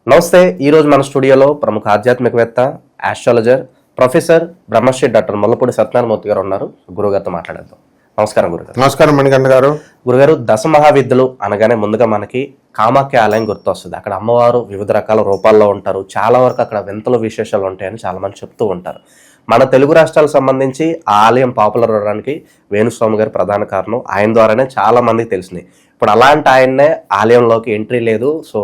నమస్తే. ఈరోజు మన స్టూడియోలో ప్రముఖ ఆధ్యాత్మికవేత్త, astrologer, professor Brahmashri doctor Mullapudi Satyanarayanamurthy గారు ఉన్నారు. గురుగారితో మాట్లాడేద్దాం. నమస్కారం గురుగారు. నమస్కారం మణికంఠ గారు. గురుగారు, దశ మహావిద్యలు అనగానే ముందుగా మనకి కామాఖ్య ఆలయం గుర్తొస్తుంది. అక్కడ అమ్మవారు వివిధ రకాల రూపాల్లో ఉంటారు. చాలా వరకు అక్కడ వింతలు విశేషాలు ఉంటాయని చాలా మంది చెప్తూ ఉంటారు. మన తెలుగు రాష్ట్రాలకు సంబంధించి ఆ ఆలయం పాపులర్ అవడానికి వేణుస్వామి గారు ప్రధాన కారణం. ఆయన ద్వారానే చాలా మందికి తెలిసినాయి. ఇప్పుడు అలాంటి ఆయన్నే ఆలయంలోకి ఎంట్రీ లేదు, సో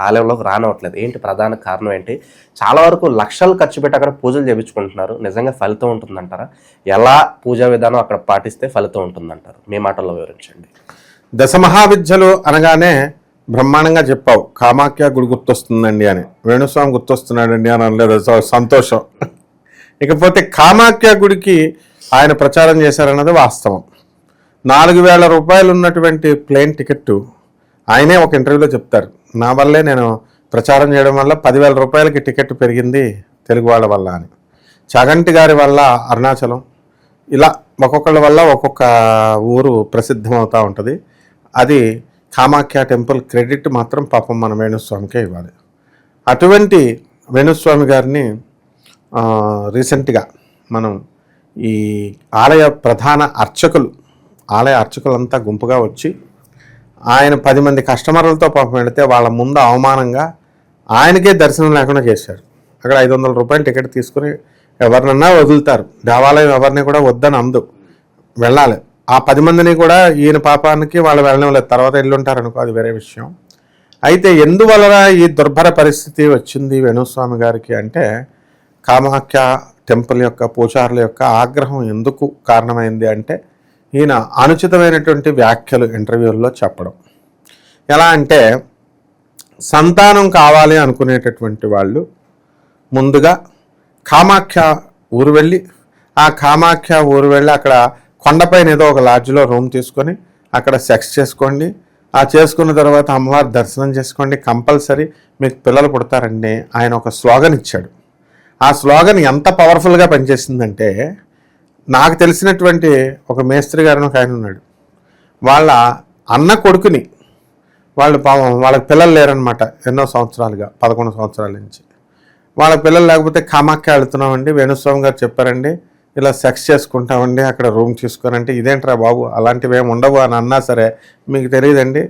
ఆలయంలోకి రానివ్వట్లేదు. ఏంటి ప్రధాన కారణం ఏంటి? చాలా వరకు లక్షలు ఖర్చు పెట్టి అక్కడ పూజలు చేయించుకుంటున్నారు. నిజంగా ఫలితం ఉంటుందంటారా? ఎలా పూజా విధానం అక్కడ పాటిస్తే ఫలితం ఉంటుందంటారు? మీ మాటల్లో వివరించండి. దశ మహావిద్యలు అనగానే బ్రహ్మాండంగా చెప్పావు. కామాఖ్య గుడి గుర్తొస్తుందండి అని, వేణుస్వామి గుర్తొస్తున్నాడండి అని అనలేదు. సంతోషం. ఇకపోతే కామాఖ్య గుడికి ఆయన ప్రచారం చేశారన్నది వాస్తవం. 4,000 రూపాయలు ఉన్నటువంటి ప్లేన్ టికెట్ ఆయనే ఒక ఇంటర్వ్యూలో చెప్తారు. నా వల్లే నేను ప్రచారం చేయడం వల్ల 10,000 రూపాయలకి టికెట్ పెరిగింది తెలుగు వాళ్ళ వల్ల అని. చాగంటి గారి వల్ల అరుణాచలం, ఇలా ఒక్కొక్కళ్ళ వల్ల ఒక్కొక్క ఊరు ప్రసిద్ధమవుతూ ఉంటుంది. అది కామాఖ్య టెంపుల్ క్రెడిట్ మాత్రం పాపం మన వేణుస్వామికే ఇవ్వాలి. అటువంటి వేణుస్వామి గారిని రీసెంట్గా మనం ఈ ఆలయ ప్రధాన ఆలయ అర్చకులంతా గుంపుగా వచ్చి ఆయన 10 మంది కస్టమర్లతో పాపం వెళితే వాళ్ళ ముందు అవమానంగా ఆయనకే దర్శనం లేకుండా చేశారు. అక్కడ 500 రూపాయలు టికెట్ తీసుకుని ఎవరినన్నా వదులుతారు. దేవాలయం ఎవరిని కూడా వద్దని అందు, వెళ్ళాలి. ఆ 10 మందిని కూడా ఈయన పాపానికి వాళ్ళు వెళ్ళడం లేదు. తర్వాత వెళ్ళుంటారనుకో, అది వేరే విషయం. అయితే ఎందువలన ఈ దుర్భర పరిస్థితి వచ్చింది వేణుస్వామి గారికి అంటే, కామాఖ్య టెంపుల్ యొక్క పూజారుల యొక్క ఆగ్రహం ఎందుకు కారణమైంది అంటే, ఈయన అనుచితమైనటువంటి వ్యాఖ్యలు ఇంటర్వ్యూల్లో చెప్పడం. ఎలా అంటే, సంతానం కావాలి అనుకునేటటువంటి వాళ్ళు ముందుగా కామాఖ్య ఊరు వెళ్ళి అక్కడ కొండపైన ఏదో ఒక లాడ్జ్లో రూమ్ తీసుకొని అక్కడ సెక్స్ చేసుకోండి. ఆ చేసుకున్న తర్వాత అమ్మవారి దర్శనం చేసుకోండి, కంపల్సరీ మీకు పిల్లలు పుడతారండి. ఆయన ఒక స్లోగన్ ఇచ్చాడు. ఆ స్లోగన్ ఎంత పవర్ఫుల్గా పనిచేసిందంటే, నాకు తెలిసినటువంటి ఒక మేస్త్రి గారిని ఒక ఆయన ఉన్నాడు. వాళ్ళ అన్న కొడుకుని వాళ్ళకి పిల్లలు లేరనమాట. ఎన్నో సంవత్సరాలుగా, 11 సంవత్సరాల నుంచి వాళ్ళకి పిల్లలు లేకపోతే కామాఖ్య వెళుతున్నామండి, వేణుస్వామి గారు చెప్పారండి ఇలా సెక్స్ చేసుకుంటామండి అక్కడ రూమ్ తీసుకొనంటే, ఇదేంట్రా బాబు అలాంటివి ఏమి ఉండవు అని అన్నా సరే, మీకు తెలియదండి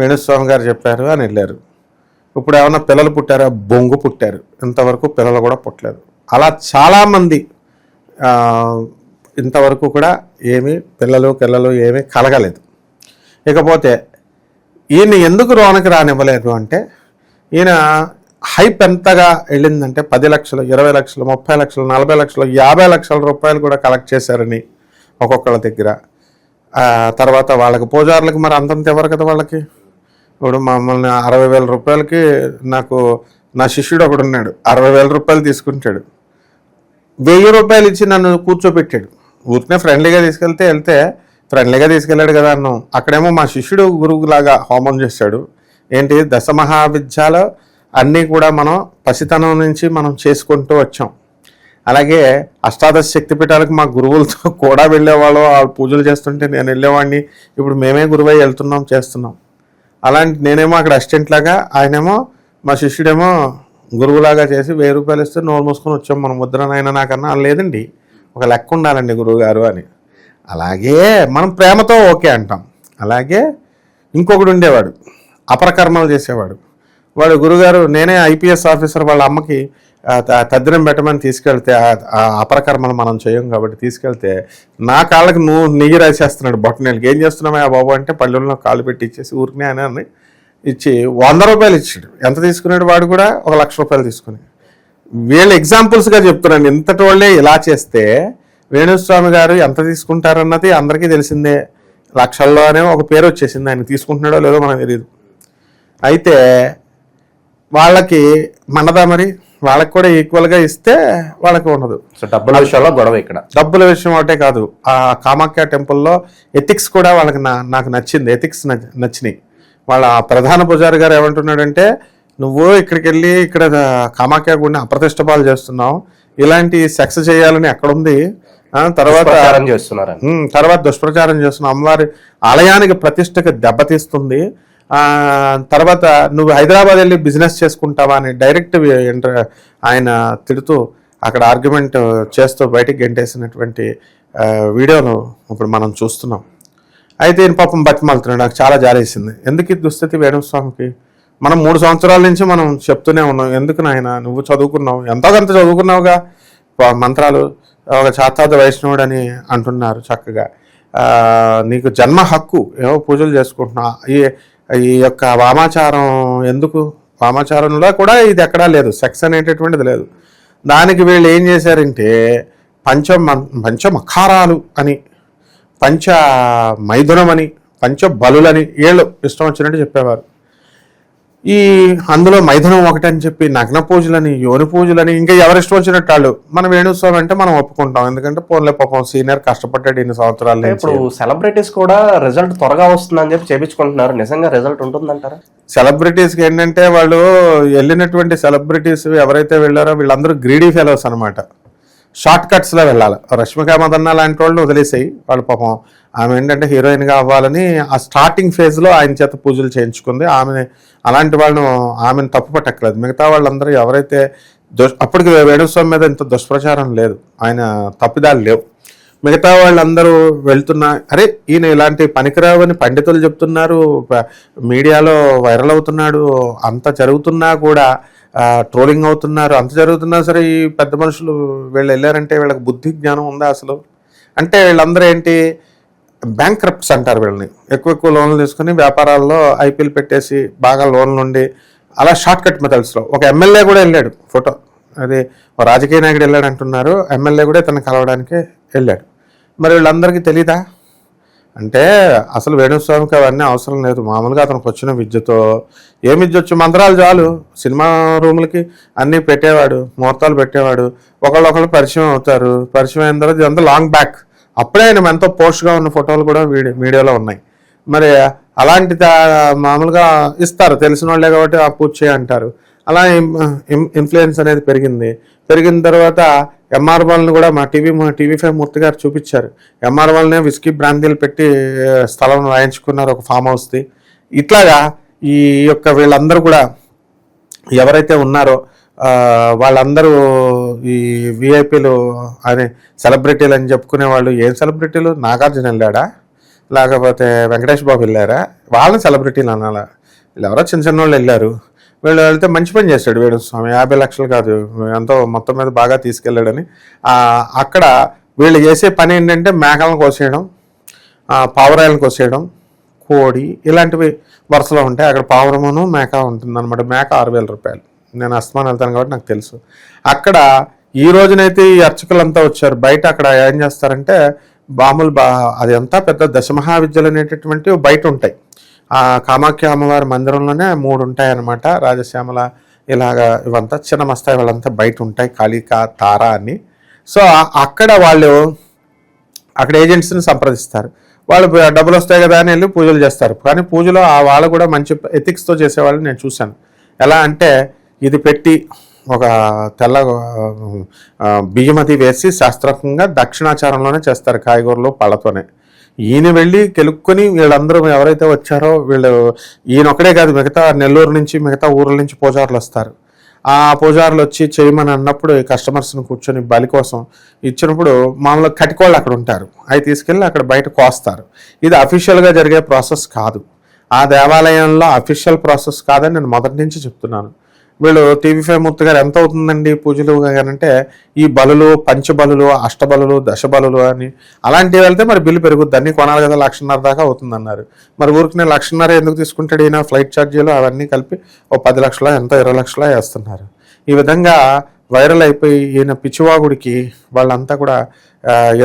వేణుస్వామి గారు చెప్పారు అని వెళ్ళారు. ఇప్పుడు ఏమన్నా పిల్లలు పుట్టారా? బొంగు పుట్టారు. ఇంతవరకు పిల్లలు కూడా పుట్టలేదు. అలా చాలామంది ఇంతవరకు కూడా పిల్లలు ఏమీ కలగలేదు. ఇకపోతే ఈయన ఎందుకు రోనకి రానివ్వలేదు అంటే, ఈయన హైప్ ఎంతగా వెళ్ళిందంటే 10 లక్షలు, 20 లక్షలు, 30 లక్షలు, 40 లక్షలు, 50 లక్షల రూపాయలు కూడా కలెక్ట్ చేశారని ఒక్కొక్కళ్ళ దగ్గర. తర్వాత వాళ్ళకి పూజారులకు మరి అంతంత ఎవరు కదా వాళ్ళకి. ఇప్పుడు మమ్మల్ని 60,000 రూపాయలకి నా శిష్యుడు ఒకడు ఉన్నాడు, 60,000 రూపాయలు తీసుకుంటాడు. 1,000 రూపాయలు ఇచ్చి నన్ను కూర్చోబెట్టాడు. ఊరినే ఫ్రెండ్లీగా వెళ్తే ఫ్రెండ్లీగా తీసుకెళ్ళాడు కదా అన్నాం. అక్కడేమో మా శిష్యుడు గురువులాగా హోమం చేశాడు. ఏంటి, దశ మహావిద్యాలు అన్నీ కూడా మనం పసితనం నుంచి మనం చేసుకుంటూ వచ్చాం. అలాగే అష్టాదశ శక్తిపీఠాలకు మా గురువులతో కూడా వెళ్ళేవాళ్ళు. వాళ్ళు పూజలు చేస్తుంటే నేను వెళ్ళేవాడిని. ఇప్పుడు మేమే గురువై వెళ్తున్నాం, చేస్తున్నాం. అలాంటి నేనేమో అక్కడ అసిస్టెంట్ లాగా, ఆయనేమో మా శిష్యుడేమో గురువులాగా చేసి 1,000 రూపాయలు ఇస్తే నోరు మూసుకొని వచ్చాం. మనం ముద్రనైనా నాకన్నా లేదండి, ఒక లెక్క ఉండాలండి గురువు గారు అని. అలాగే మనం ప్రేమతో ఓకే అంటాం. అలాగే ఇంకొకడు ఉండేవాడు, అపరకర్మలు చేసేవాడు. వాడు గురుగారు, నేనే ఐపీఎస్ ఆఫీసర్, వాళ్ళ అమ్మకి తద్దినం పెట్టమని తీసుకెళ్తే, ఆ అపరకర్మలు మనం చేయం కాబట్టి తీసుకెళ్తే నా కాళ్ళకి నెయ్యి రాసేస్తున్నాడు బొట్టనీళ్ళకి. ఏం చేస్తున్నామా బాబు అంటే, పల్లెల్లో కాళ్ళు పెట్టి ఇచ్చేసి ఊరికే అని ఇచ్చి 100 రూపాయలు ఇచ్చాడు. ఎంత తీసుకున్నాడు వాడు కూడా? 1,00,000 రూపాయలు తీసుకుని. వీళ్ళు ఎగ్జాంపుల్స్గా చెప్తున్నాను. ఇంతటి వాళ్ళే ఇలా చేస్తే వేణుస్వామి గారు ఎంత తీసుకుంటారన్నది అందరికీ తెలిసిందే. లక్షల్లోనే ఒక పేరు వచ్చేసింది. ఆయన తీసుకుంటున్నాడో లేదో మనకు తెలియదు. అయితే వాళ్ళకి మనదా మరి? వాళ్ళకి కూడా ఈక్వల్గా ఇస్తే వాళ్ళకి ఉండదు. సో డబ్బుల విషయంలో గొడవ. ఇక్కడ డబ్బుల విషయం ఒకటే కాదు, ఆ కామాఖ్య టెంపుల్లో ఎథిక్స్ కూడా వాళ్ళకి నాకు నచ్చింది. ఎథిక్స్ నచ్చినాయి. వాళ్ళ ప్రధాన పూజారి గారు ఏమంటున్నాడంటే, నువ్వు ఇక్కడికి వెళ్ళి ఇక్కడ కామాఖ్య గుడిని అప్రతిష్టపాలు చేస్తున్నావు, ఇలాంటి సెక్స్ చేయాలని ఎక్కడుంది? తర్వాత దుష్ప్రచారం చేస్తున్నావు, అమ్మవారి ఆలయానికి ప్రతిష్టకి దెబ్బతీస్తుంది. తర్వాత నువ్వు హైదరాబాద్ వెళ్ళి బిజినెస్ చేసుకుంటావా అని డైరెక్ట్ ఆయన తిడుతూ అక్కడ ఆర్గ్యుమెంట్ చేస్తూ బయటికి గెంటేసినటువంటి వీడియోను ఇప్పుడు మనం చూస్తున్నాం. అయితే ఈయన పాపం బతిమాలుతున్నాడు. నాకు చాలా జాలేసింది. ఎందుకు ఈ దుస్థితి వేణుస్వామికి? మనం 3 సంవత్సరాల నుంచి మనం చెప్తూనే ఉన్నాం, ఎందుకు నాయన నువ్వు చదువుకున్నావు, ఎంతో కొంత చదువుకున్నావుగా, మంత్రాలు, ఒక చాతాత వైష్ణవుడు అని అంటున్నారు చక్కగా, నీకు జన్మ హక్కు, ఏవో పూజలు చేసుకుంటున్నా. ఈ యొక్క వామాచారం ఎందుకు? వామాచారంలో కూడా ఇది ఎక్కడా లేదు, సెక్స్ అనేటటువంటిది లేదు. దానికి వీళ్ళు ఏం చేశారంటే పంచమఖారాలు అని, పంచ మైథునమని, పంచ బలులని వీళ్ళు ఇష్టం వచ్చినట్టు చెప్పేవారు. అందులో మైథునం ఒకటని చెప్పి నగ్న పూజలని, యోని పూజలని, ఇంకా ఎవరిష్టం వచ్చినట్టు వాళ్ళు. మన వేణుస్వామి అంటే మనం ఒప్పుకుంటాం, ఎందుకంటే పోన్లే పాపం సీనియర్ కష్టపడ్డాడు ఇన్ని సంవత్సరాలు. ఇప్పుడు సెలబ్రిటీస్ కూడా రిజల్ట్ త్వరగా వస్తుందని చెప్పి చేపించుకుంటున్నారు. నిజంగా రిజల్ట్ ఉంటుందంటారా? సెలబ్రిటీస్కి ఏంటంటే వాళ్ళు వెళ్ళినటువంటి సెలబ్రిటీస్ ఎవరైతే వెళ్ళారో వీళ్ళందరూ గ్రీడీ ఫెలోస్ అనమాట. షార్ట్ కట్స్లో వెళ్ళాలి. రష్మిక మందన్న లాంటి వాళ్ళు వదిలేసాయి, వాళ్ళు పాపం ఆమె ఏంటంటే హీరోయిన్గా అవ్వాలని ఆ స్టార్టింగ్ ఫేజ్లో ఆయన చేత పూజలు చేయించుకుంది. అలాంటి వాళ్ళను ఆమెను తప్పు పట్టక్కలేదు. మిగతా వాళ్ళందరూ ఎవరైతే అప్పటికి వేణుస్వామి మీద ఇంత దుష్ప్రచారం లేదు, ఆయన తప్పిదాలు లేవు. మిగతా వాళ్ళందరూ వెళ్తున్నా, అరే ఈయన ఇలాంటి పనికిరావని పండితులు చెప్తున్నారు, మీడియాలో వైరల్ అవుతున్నాడు, అంత జరుగుతున్నా కూడా ట్రోలింగ్ అవుతున్నారు, అంత జరుగుతున్నా సరే ఈ పెద్ద మనుషులు వీళ్ళు వెళ్ళారంటే వీళ్ళకి బుద్ధి జ్ఞానం ఉందా అసలు? అంటే వీళ్ళందరూ ఏంటి, బ్యాంక్రప్ట్స్ అంటారు వీళ్ళని. ఎక్కువ లోన్లు తీసుకుని వ్యాపారాల్లో ఐపీఎల్ పెట్టేసి బాగా లోన్లు ఉండి అలా షార్ట్ కట్ మెథడ్స్లో. ఒక ఎమ్మెల్యే కూడా వెళ్ళాడు, ఫోటో అది రాజకీయ నాయకుడు వెళ్ళాడు అంటున్నారు, ఎమ్మెల్యే కూడా తను కలవడానికి వెళ్ళాడు. మరి వీళ్ళందరికీ తెలీదా? అంటే అసలు వేణుస్వామికి అవన్నీ అవసరం లేదు. మామూలుగా అతనికి వచ్చిన విద్యతో, ఏం విద్య వచ్చు, మంత్రాలు చాలు. సినిమా రూములకి అన్నీ పెట్టేవాడు, ముహూర్తాలు పెట్టేవాడు, ఒకళ్ళొకళ్ళు పరిచయం అవుతారు. పరిచయం అయిన తర్వాత ఇదంతా లాంగ్ బ్యాక్. అప్పుడే ఆయన ఎంతో పోస్ట్గా ఉన్న ఫోటోలు కూడా వీడియోలో ఉన్నాయి. మరి అలాంటి మామూలుగా ఇస్తారు, తెలిసిన వాళ్ళే కాబట్టి ఆ పూజ చేయంటారు. అలా ఇన్ఫ్లుయెన్స్ అనేది పెరిగిన తర్వాత ఎంఆర్ వాళ్ళని కూడా మా టీవీ5 మూర్తి గారు చూపించారు. ఎంఆర్ వాళ్ళనే విస్కీ బ్రాందీలు పెట్టి స్థలం రాయించుకున్నారు, ఒక ఫామ్ హౌస్ది. ఇట్లాగా ఈ యొక్క వీళ్ళందరూ కూడా ఎవరైతే ఉన్నారో వాళ్ళందరూ ఈ విఐపీలు అనే సెలబ్రిటీలు అని చెప్పుకునే వాళ్ళు. ఏం సెలబ్రిటీలు? నాగార్జున వెళ్ళాడా, లేకపోతే వెంకటేష్ బాబు వెళ్ళారా? వాళ్ళని సెలబ్రిటీలు అనాలా? వీళ్ళు ఎవరో చిన్న వాళ్ళు వెళ్ళారు. వీళ్ళు వెళ్తే మంచి పని చేశాడు వేణుస్వామి. 50 లక్షలు కాదు, ఎంతో మొత్తం మీద బాగా తీసుకెళ్ళాడని. అక్కడ వీళ్ళు చేసే పని ఏంటంటే మేకలను కోసేయడం, పావురాయలను కోసేయడం, కోడి ఇలాంటివి వరుసలో ఉంటాయి. అక్కడ పావురమును మేక ఉంటుంది అనమాట. మేక 6,000 రూపాయలు. నేను అస్తమానం వెళ్తాను కాబట్టి నాకు తెలుసు. అక్కడ ఈ రోజునైతే ఈ అర్చకులంతా వచ్చారు. బయట అక్కడ ఏం చేస్తారంటే బాములు అది అంతా పెద్ద దశమహావిద్యలు అనేటటువంటివి బయట ఉంటాయి. ఆ కామాఖ్య అమ్మవారి మందిరంలోనే 3 ఉంటాయి అన్నమాట. రాజశ్యామల ఇలాగా ఇవంతా చిన్న మస్తాయి వాళ్ళంతా బయట ఉంటాయి, కాళికా, తార అని. సో అక్కడ వాళ్ళు అక్కడ ఏజెంట్స్ని సంప్రదిస్తారు. వాళ్ళు డబ్బులు వస్తాయి కదా అని వెళ్ళి పూజలు చేస్తారు. కానీ పూజలో వాళ్ళు కూడా మంచి ఎథిక్స్తో చేసేవాళ్ళని నేను చూశాను. ఎలా అంటే ఇది పెట్టి ఒక తెల్ల బియ్యమతి వేసి శాస్త్రకంగా దక్షిణాచారంలోనే చేస్తారు, కాయగూరలు పళ్ళతోనే. ఈయన వెళ్ళి కెలుక్కొని వీళ్ళందరూ ఎవరైతే వచ్చారో ఈయన ఒక్కడే కాదు, మిగతా నెల్లూరు నుంచి మిగతా ఊర్ల నుంచి పూజారులు వస్తారు. ఆ పూజారులు వచ్చి చేయమని అన్నప్పుడు కస్టమర్స్ని కూర్చొని బలి కోసం ఇచ్చినప్పుడు మామూలుగా కటికోళ్ళు అక్కడ ఉంటారు, అవి తీసుకెళ్ళి అక్కడ బయట కోస్తారు. ఇది అఫీషియల్గా జరిగే ప్రాసెస్ కాదు, ఆ దేవాలయంలో అఫీషియల్ ప్రాసెస్ కాదని నేను మొదటి నుంచి చెప్తున్నాను. వీళ్ళు టీవీ5 మూర్తి గారు ఎంత అవుతుందండి పూజలు అంటే ఈ బలులు, పంచబలులు, అష్టబలులు, దశబలులు అని అలాంటివి వెళ్తే మరి బిల్లు పెరుగుద్ది. అన్నీ కొనాలి కదా, 1,50,000 దాకా అవుతుందన్నారు. మరి ఊరికి నేను 1,50,000 ఎందుకు తీసుకుంటాడు ఈయన? ఫ్లైట్ ఛార్జీలు అవన్నీ కలిపి 10 లక్షల ఎంతో 20 లక్షల వేస్తున్నారు. ఈ విధంగా వైరల్ అయిపోయి ఈయన పిచ్చివాగుడికి వాళ్ళంతా కూడా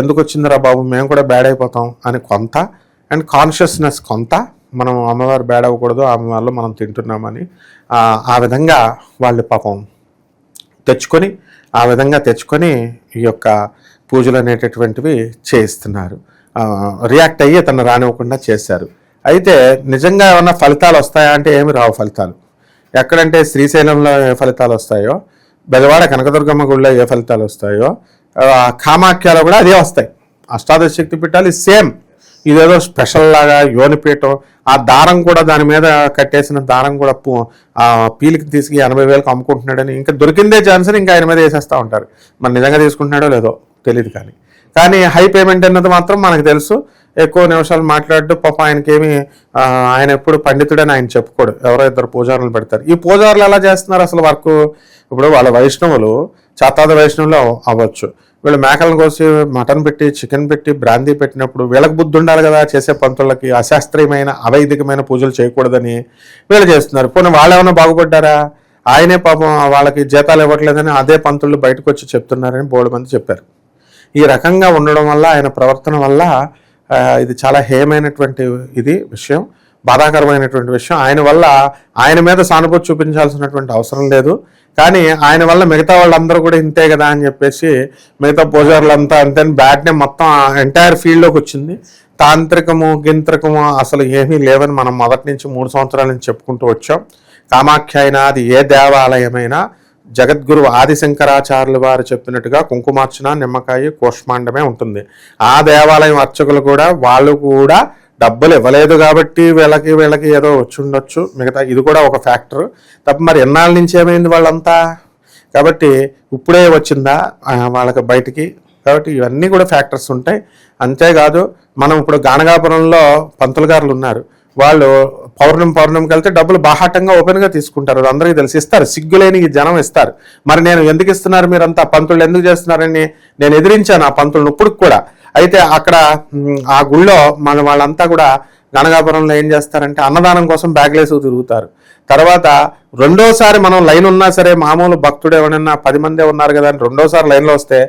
ఎందుకు వచ్చిందిరా బాబు, మేము కూడా బ్యాడ్ అయిపోతాం అని కొంత, అండ్ కాన్షియస్నెస్ కొంత, మనం అమ్మవారు బ్యాడ్ అవ్వకూడదు, ఆమె వల్ల మనం తింటున్నామని ఆ విధంగా వాళ్ళు పాపం తెచ్చుకొని ఈ యొక్క పూజలు అనేటటువంటివి చేయిస్తున్నారు. రియాక్ట్ అయ్యి తను రానివ్వకుండా చేశారు. అయితే నిజంగా ఏమన్నా ఫలితాలు వస్తాయా అంటే ఏమి రావు ఫలితాలు. ఎక్కడంటే శ్రీశైలంలో ఏ ఫలితాలు వస్తాయో, బెజవాడ కనకదుర్గమ్మ గుడిలో ఏ ఫలితాలు వస్తాయో, కామాఖ్యలో కూడా అదే వస్తాయి. అష్టాదశ శక్తి పీఠాలు సేమ్ ఇదేదో స్పెషల్ లాగా యోనిపీఠం, ఆ దారం కూడా దాని మీద కట్టేసిన దారం కూడా ఆ పీలికి తీసుకు 80,000కి అమ్ముకుంటున్నాడని ఇంకా దొరికిందే ఛాన్స్ అని ఇంకా ఆయన మీద వేసేస్తూ ఉంటారు. మరి నిజంగా తీసుకుంటున్నాడో లేదో తెలియదు. కానీ హై పేమెంట్ అన్నది మాత్రం మనకు తెలుసు. ఎక్కువ నిమిషాలు మాట్లాడు పాప ఆయనకేమి, ఆయన ఎప్పుడు పండితుడని ఆయన చెప్పుకోడు. ఎవరో ఇద్దరు పూజారులు పెడతారు. ఈ పూజారులు ఎలా చేస్తున్నారు అసలు వర్క్? ఇప్పుడు వాళ్ళ వైష్ణవులు చాతాద వైష్ణవులు అవ్వచ్చు, వీళ్ళు మేకలను కోసి మటన్ పెట్టి చికెన్ పెట్టి బ్రాందీ పెట్టినప్పుడు వీళ్ళకి బుద్ధి ఉండాలి కదా. చేసే పంతులకి అశాస్త్రీయమైన అవైదికమైన పూజలు చేయకూడదని వీళ్ళు చేస్తున్నారు. పోనీ వాళ్ళు ఏమైనా బాగుపడ్డారా? ఆయనే పాపం వాళ్ళకి జీతాలు ఇవ్వట్లేదని అదే పంతులు బయటకు వచ్చి చెప్తున్నారని బోల్డ్ మంది చెప్పారు. ఈ రకంగా ఉండడం వల్ల ఆయన ప్రవర్తన వల్ల ఇది చాలా హేయమైనటువంటి విషయం, బాధాకరమైనటువంటి విషయం. ఆయన వల్ల ఆయన మీద సానుభూతి చూపించాల్సినటువంటి అవసరం లేదు. కానీ ఆయన వల్ల మిగతా వాళ్ళందరూ కూడా ఇంతే కదా అని చెప్పేసి మిగతా పూజారులంతా అంతే బ్యాట్నే మొత్తం ఎంటైర్ ఫీల్డ్లోకి వచ్చింది. తాంత్రికము గింత్రికము అసలు ఏమీ లేవని మనం మొదటి నుంచి 3 సంవత్సరాల నుంచి చెప్పుకుంటూ వచ్చాం. కామాఖ్య అయినా అది ఏ దేవాలయమైనా జగద్గురు ఆదిశంకరాచార్యులు వారు చెప్పినట్టుగా కుంకుమార్చన, నిమ్మకాయ, కూష్మాండమే ఉంటుంది. ఆ దేవాలయం అర్చకులు కూడా వాళ్ళు కూడా డబ్బులు ఇవ్వలేదు కాబట్టి వీళ్ళకి ఏదో వచ్చి ఉండొచ్చు. మిగతా ఇది కూడా ఒక ఫ్యాక్టర్ తప్ప మరి ఎన్నాళ్ళ నుంచి ఏమైంది వాళ్ళంతా? కాబట్టి ఇప్పుడే వచ్చిందా వాళ్ళకి బయటికి? కాబట్టి ఇవన్నీ కూడా ఫ్యాక్టర్స్ ఉంటాయి. అంతేకాదు మనం ఇప్పుడు గానగాపురంలో పంతులు గారులు ఉన్నారు, వాళ్ళు పౌర్ణమికి వెళ్తే డబ్బులు బాహాటంగా ఓపెన్గా తీసుకుంటారు. అది అందరికీ తెలిసి ఇస్తారు, సిగ్గులేని ఈ జనం ఇస్తారు. మరి నేను ఎందుకు ఇస్తున్నారు మీరంతా, పంతులు ఎందుకు చేస్తున్నారని నేను ఎదిరించాను ఆ పంతులను ఇప్పుడు కూడా. అయితే అక్కడ ఆ గుళ్ళో వాళ్ళంతా కూడా గణగాపురంలో ఏం చేస్తారంటే అన్నదానం కోసం బ్యాగ్లేసి తిరుగుతారు. తర్వాత రెండోసారి మనం లైన్ ఉన్నా సరే, మామూలు భక్తుడు ఎవరైనా 10 మందే ఉన్నారు కదా అని రెండోసారి లైన్లో వస్తే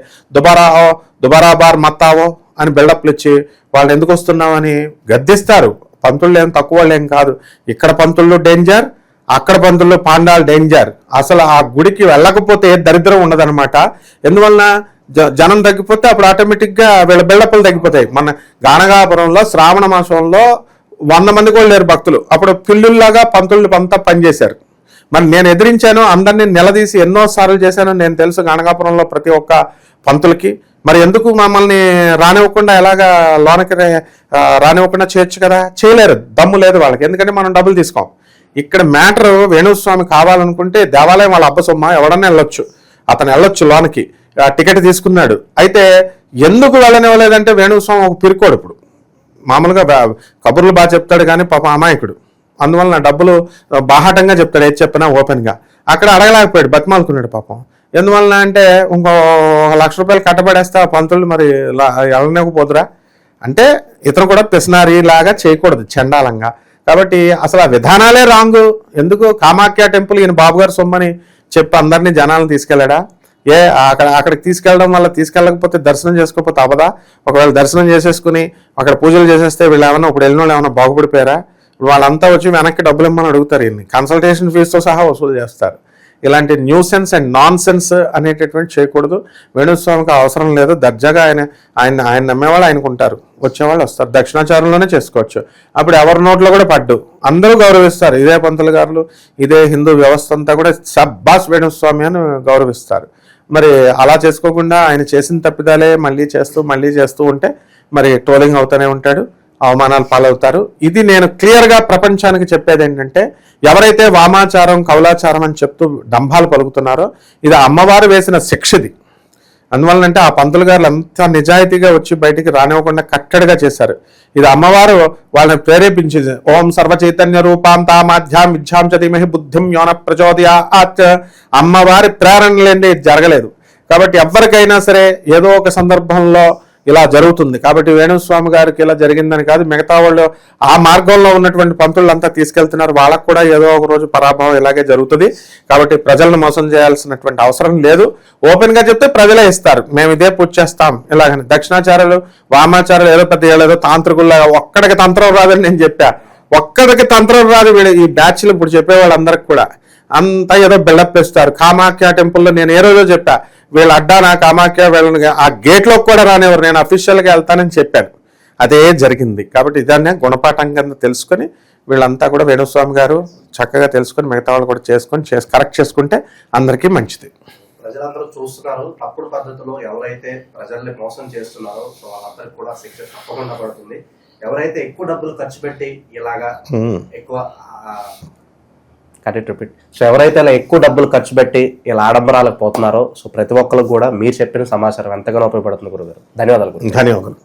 దుబారా బార్ మత్తావో అని బిల్డప్లు ఇచ్చి వాళ్ళు ఎందుకు వస్తున్నామని గద్దిస్తారు. పంతుళ్ళు ఏం తక్కువ వాళ్ళు ఏం కాదు. ఇక్కడ పంతుళ్ళు డేంజర్, అక్కడ పంతుల్లో పాండాలు డేంజర్. అసలు ఆ గుడికి వెళ్ళకపోతే దరిద్రం ఉండదన్నమాట. ఎందువలన జనం తగ్గిపోతే అప్పుడు ఆటోమేటిక్గా వీళ్ళ బిల్డప్లు తగ్గిపోతాయి. మన గానగాపురంలో శ్రావణ మాసంలో 100 మంది కూడా లేరు భక్తులు. అప్పుడు పిల్లుల్లాగా పంతుళ్ళు అంతా పనిచేశారు. మరి నేను ఎదిరించాను, అందరినీ నిలదీసి ఎన్నోసార్లు చేశాను. నేను తెలుసు గానగాపురంలో ప్రతి ఒక్క పంతులకి. మరి ఎందుకు మమ్మల్ని రానివ్వకుండా ఎలాగా లోనకి రానివ్వకుండా చేయొచ్చు కదా? చేయలేరు, దమ్ము లేదు వాళ్ళకి. ఎందుకంటే మనం డబ్బులు తీసుకోం. ఇక్కడ మ్యాటర్ వేణుస్వామి కావాలనుకుంటే దేవాలయం వాళ్ళ అబ్బసొమ్మ ఎవడన్నా వెళ్ళొచ్చు, అతను వెళ్ళొచ్చు లోనికి, టికెట్ తీసుకున్నాడు. అయితే ఎందుకు వెళ్ళనివ్వలేదంటే వేణుస్వామి ఒక పిరికోడు. ఇప్పుడు మామూలుగా కబుర్లు బాగా చెప్తాడు కానీ పాప అమాయకుడు. అందువలన డబ్బులు బాహాటంగా చెప్తాడు, ఏది చెప్పినా ఓపెన్గా. అక్కడ అడగలేకపోయాడు, బతిమాలుకున్నాడు పాపం. ఎందువలన అంటే ఇంకో 1,00,000 రూపాయలు కట్టబడేస్తే పంతులు మరి వెళ్ళనివ్వకపోదురా అంటే ఇతను కూడా పిసినారి లాగా చేయకూడదు చండాలంగా. కాబట్టి అసలు ఆ విధానాలే రాంగు. ఎందుకు కామాఖ్య టెంపుల్ ఈయన బాబుగారు సొమ్మని చెప్పి అందరినీ జనాలను తీసుకెళ్ళాడా? అక్కడికి తీసుకెళ్ళడం వల్ల తీసుకెళ్ళకపోతే దర్శనం చేసుకోకపోతే అవదా? ఒకవేళ దర్శనం చేసేసుకుని అక్కడ పూజలు చేసేస్తే వీళ్ళు ఏమన్నా ఇప్పుడు వెళ్ళిన వాళ్ళు ఏమన్నా బాగుపడిపోయారా? వాళ్ళంతా వచ్చి వెనక్కి డబ్బులు ఇమ్మని అడుగుతారు. ఈయన్ని కన్సల్టేషన్ ఫీజుతో సహా వసూలు చేస్తారు. ఇలాంటి న్యూసెన్స్ అండ్ నాన్ సెన్స్ అనేటటువంటి చేయకూడదు. వేణుస్వామికి అవసరం లేదు. దర్జాగా ఆయన నమ్మేవాళ్ళు ఆయనకుంటారు, వచ్చేవాళ్ళు వస్తారు. దక్షిణాచారంలోనే చేసుకోవచ్చు. అప్పుడు ఎవరి నోట్లో కూడా పడ్డు, అందరూ గౌరవిస్తారు. ఇదే పంతులు గారులు, ఇదే హిందూ వ్యవస్థ అంతా కూడా సబ్బాస్ వేణుస్వామి అని గౌరవిస్తారు. మరి అలా చేసుకోకుండా ఆయన చేసిన తప్పిదాలే మళ్ళీ చేస్తూ ఉంటే మరి ట్రోలింగ్ అవుతూనే ఉంటాడు, అవమానాలు పాలవుతారు. ఇది నేను క్లియర్గా ప్రపంచానికి చెప్పేది ఏంటంటే, ఎవరైతే వామాచారం కౌలాచారం అని చెప్తూ డంభాలు పలుకుతున్నారో ఇది అమ్మవారు వేసిన శిక్షది. అందువలనంటే ఆ పంతులు గారు అంతా నిజాయితీగా వచ్చి బయటికి రానివ్వకుండా కట్టడిగా చేశారు. ఇది అమ్మవారు వాళ్ళని ప్రేరేపించింది. ఓం సర్వచైతన్య రూపాం తామాధ్యాం విద్యాం చ ధీమహి బుద్ధిం యోన ప్రచోదయాత్. అమ్మవారి ప్రేరణ లేనిదే ఇది జరగలేదు. కాబట్టి ఎవరికైనా సరే ఏదో ఒక సందర్భంలో ఇలా జరుగుతుంది. కాబట్టి వేణుస్వామి గారికి ఇలా జరిగిందని కాదు, మిగతా వాళ్ళు ఆ మార్గంలో ఉన్నటువంటి పంతులంతా తీసుకెళ్తున్నారు, వాళ్ళకు కూడా ఏదో ఒక రోజు పరాభవం ఇలాగే జరుగుతుంది. కాబట్టి ప్రజలను మోసం చేయాల్సినటువంటి అవసరం లేదు. ఓపెన్ గా చెప్తే ప్రజలే ఇస్తారు, మేము ఇదే పూజ చేస్తాం ఇలాగని. దక్షిణాచార్యులు వామాచార్యులు ఏదో పెద్ద ఏదో తాంత్రికుల్లా ఒక్కడికి తంత్రం రాదని నేను చెప్పా. ఒక్కడికి తంత్రం రాదు. వీళ్ళు ఈ బ్యాచ్లు ఇప్పుడు చెప్పేవాళ్ళందరికి కూడా అంతా ఏదో బిల్డప్ ఇస్తారు. కామాఖ్య టెంపుల్లో నేను ఏ రోజో చెప్పా, వీళ్ళు అడ్డానా కామాఖ్య వీళ్ళని ఆ గేట్లోకి కూడా రానివ్వరు, నేను అఫీషియల్గా వెళ్తానని చెప్పాను. అదే జరిగింది. కాబట్టి ఇదాన్ని గుణపాఠం కింద తెలుసుకొని వీళ్ళంతా కూడా వేణుస్వామి గారు చక్కగా తెలుసుకొని మిగతా వాళ్ళు కూడా కరెక్ట్ చేసుకుంటే అందరికీ మంచిది. ప్రజలందరూ చూస్తున్నారు, తప్పుడు పద్ధతిలో ఎవరైతే ప్రజల్ని మోసం చేస్తున్నారో వాళ్ళందరికీ కూడా శిక్ష తప్పకుండా పడుతుంది. ఎవరైతే ఎక్కువ డబ్బులు ఖర్చు పెట్టి ఇలాగా ఎక్కువ కరెక్ట్ రిపీట్. సో ఎవరైతే ఇలా ఎక్కువ డబ్బులు ఖర్చు పెట్టి ఇలా ఆడంబరాలకు పోతున్నారో సో ప్రతి ఒక్కరికి కూడా మీరు చెప్పిన సమాచారం ఎంతగానో ఉపయోగపడుతుంది గురుగారు. ధన్యవాదాలు. ధన్యవాదాలు.